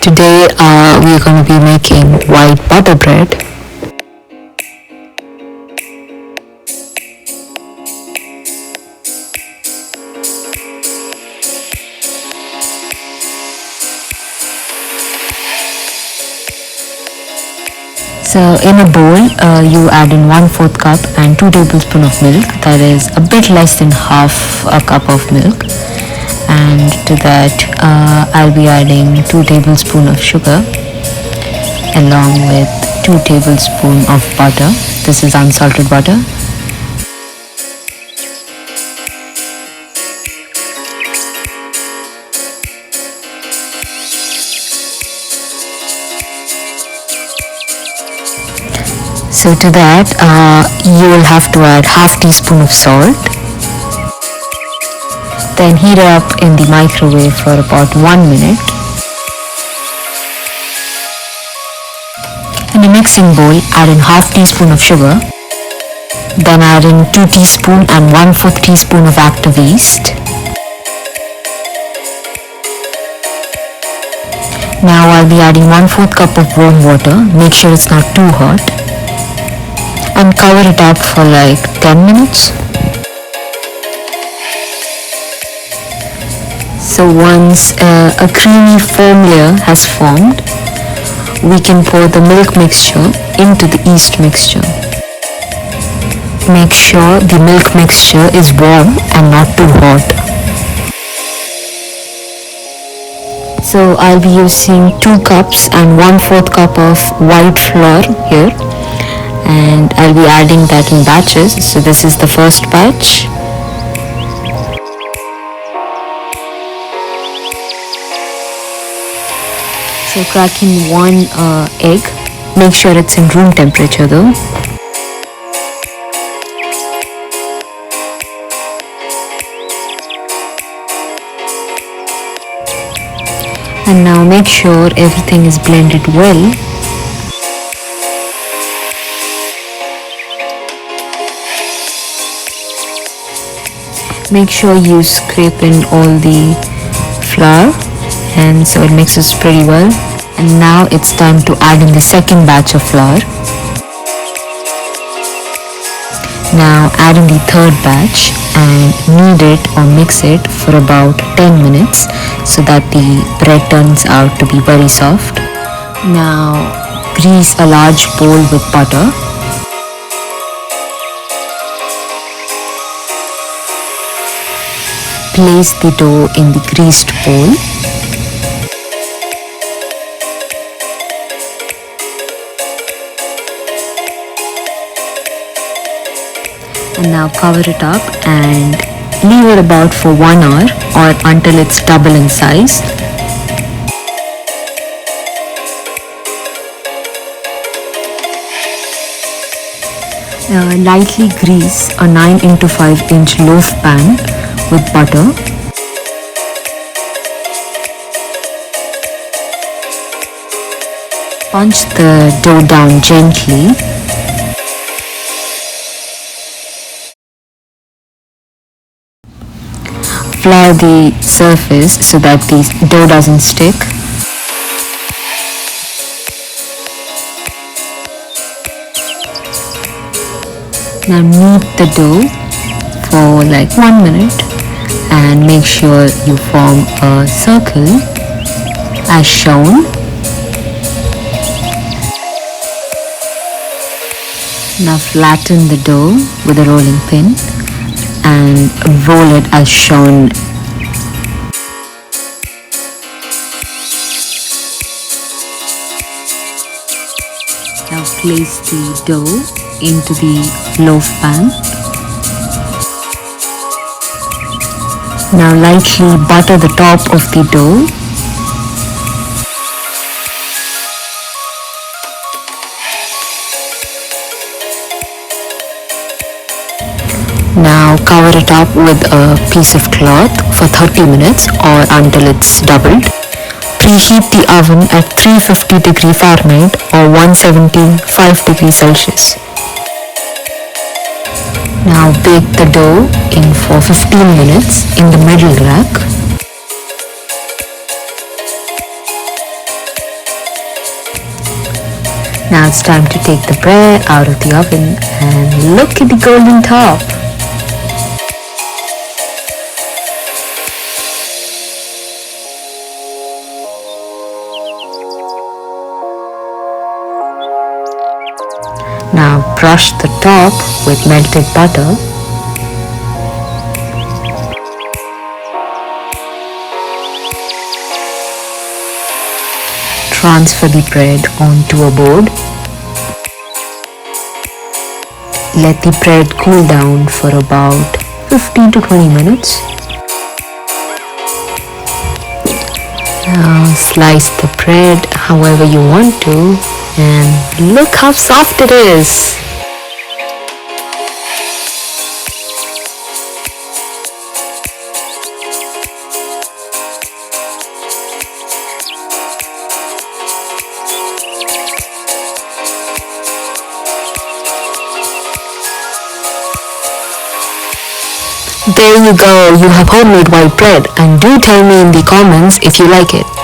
Today we are going to be making white butter bread. So in a bowl, you add in 1/4 cup and 2 tablespoons of milk. That is a bit less than half a cup of milk. And to that, I'll be adding 2 tablespoons of sugar along with 2 tablespoons of butter. This is unsalted butter. So to that, you will have to add half teaspoon of salt. Then heat it up in the microwave for about 1 minute. In a mixing bowl, add in half teaspoon of sugar. Then add in 2 teaspoons and 1/4 teaspoon of active yeast. Now I'll be adding 1/4 cup of warm water. Make sure it's not too hot. And cover it up for like 10 minutes. So once a creamy foam layer has formed, we can pour the milk mixture into the yeast mixture. Make sure the milk mixture is warm and not too hot. So I'll be using 2 cups and 1/4 cup of white flour here. And I'll be adding that in batches. So this is the first batch. So cracking 1 egg. Make sure it's in room temperature though. And now make sure everything is blended well. Make sure you scrape in all the flour, and so it mixes pretty well. And now it's time to add in the second batch of flour. Now add in the third batch and knead it or mix it for about 10 minutes so that the bread turns out to be very soft. Now grease a large bowl with butter. Place the dough in the greased bowl. And now cover it up and leave it about for 1 hour or until it's double in size. Lightly grease a 9 into 5 inch loaf pan with butter. Punch the dough down gently. Flour the surface so that the dough doesn't stick. Now knead the dough for like 1 minute and make sure you form a circle as shown. Now flatten the dough with a rolling pin and roll it as shown. Now place the dough into the loaf pan. Now lightly butter the top of the dough. Now cover it up with a piece of cloth for 30 minutes or until it's doubled. Preheat the oven at 350 Fahrenheit or 175 degrees Celsius. Now bake the dough in for 15 minutes in the middle rack. Now it's time to take the bread out of the oven and look at the golden top. Now brush the top with melted butter. Transfer the bread onto a board. Let the bread cool down for about 15 to 20 minutes. Now slice the bread however you want to, and look how soft it is. There you go, you have homemade white bread, and do tell me in the comments if you like it.